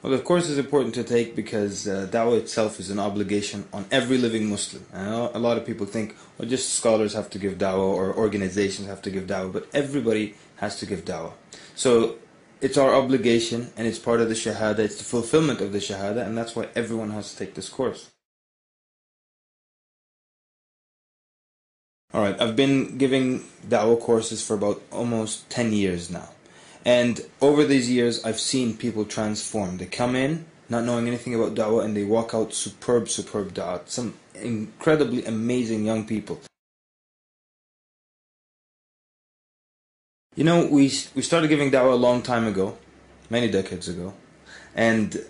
Well, of course it's important to take because da'wah itself is an obligation on every living Muslim. I know a lot of people think, well, just scholars have to give da'wah or organizations have to give da'wah, but everybody has to give da'wah. So it's our obligation and it's part of the Shahadah, it's the fulfillment of the Shahadah, and that's why everyone has to take this course. Alright, I've been giving da'wah courses for about almost 10 years now. And over these years, I've seen people transform. They come in, not knowing anything about da'wah, and they walk out superb da'wah. Some incredibly amazing young people. You know, we started giving da'wah a long time ago, many decades ago. And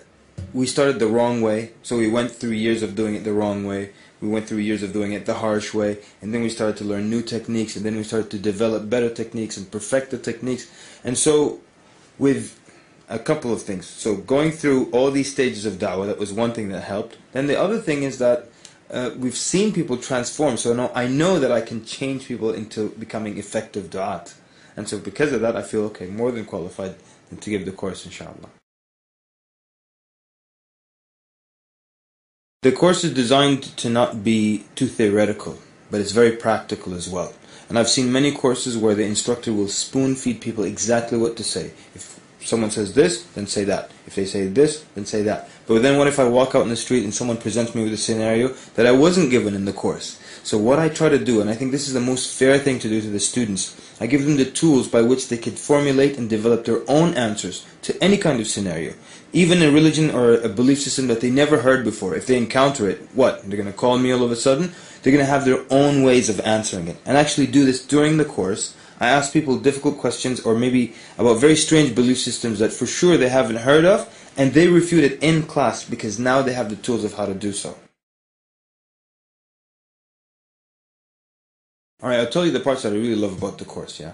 we started the wrong way. So we went through years of doing it the wrong way. We went through years of doing it the harsh way, and then we started to learn new techniques, and then we started to develop better techniques and perfect the techniques. And so with a couple of things. So going through all these stages of da'wah, that was one thing that helped. Then the other thing is that we've seen people transform. So now I know that I can change people into becoming effective du'at. And so because of that, I feel okay, more than qualified to give the course, inshallah. The course is designed to not be too theoretical, but it's very practical as well. And I've seen many courses where the instructor will spoon feed people exactly what to say. If someone says this, then say that. If they say this, then say that. But then what if I walk out in the street and someone presents me with a scenario that I wasn't given in the course? So what I try to do, and I think this is the most fair thing to do to the students, I give them the tools by which they could formulate and develop their own answers to any kind of scenario. Even a religion or a belief system that they never heard before. If they encounter it, what? They're going to call me all of a sudden? They're going to have their own ways of answering it. And actually do this during the course. I ask people difficult questions or maybe about very strange belief systems that for sure they haven't heard of, and they refute it in class because now they have the tools of how to do so. Alright, I'll tell you the parts that I really love about the course, yeah?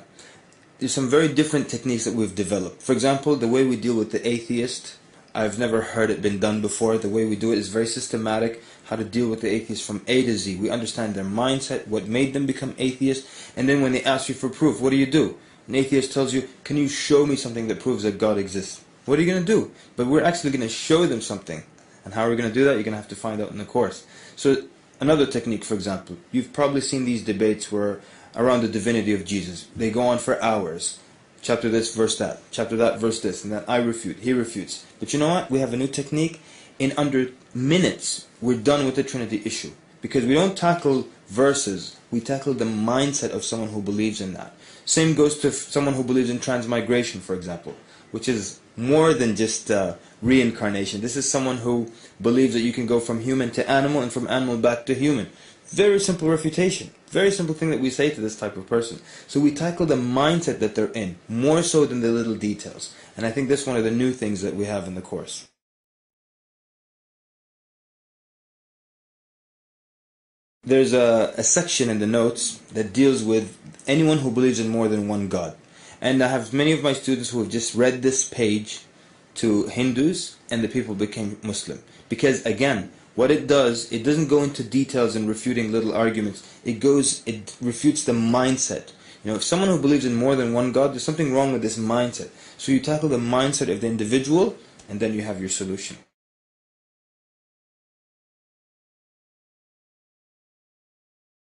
There's some very different techniques that we've developed. For example, the way we deal with the atheist, I've never heard it been done before. The way we do it is very systematic, how to deal with the atheist from A to Z. We understand their mindset, what made them become atheists, and then when they ask you for proof, what do? An atheist tells you, can you show me something that proves that God exists? What are you going to do? But we're actually going to show them something. And how are we going to do that? You're going to have to find out in the course. So another technique, for example, you've probably seen these debates where around the divinity of Jesus. They go on for hours. Chapter this, verse that. Chapter that, verse this. And then I refute, he refutes. But you know what? We have a new technique. In under minutes, we're done with the Trinity issue. Because we don't tackle verses. We tackle the mindset of someone who believes in that. Same goes to someone who believes in transmigration, for example. Which is more than just reincarnation. This is someone who believes that you can go from human to animal and from animal back to human. Very simple refutation. Very simple thing that we say to this type of person. So we tackle the mindset that they're in, more so than the little details. And I think that's one of the new things that we have in the course. There's a section in the notes that deals with anyone who believes in more than one God. And I have many of my students who have just read this page to Hindus, and the people became Muslim. Because again, what it does, it doesn't go into details and refuting little arguments. It refutes the mindset. You know, if someone who believes in more than one God, there's something wrong with this mindset. So you tackle the mindset of the individual, and then you have your solution.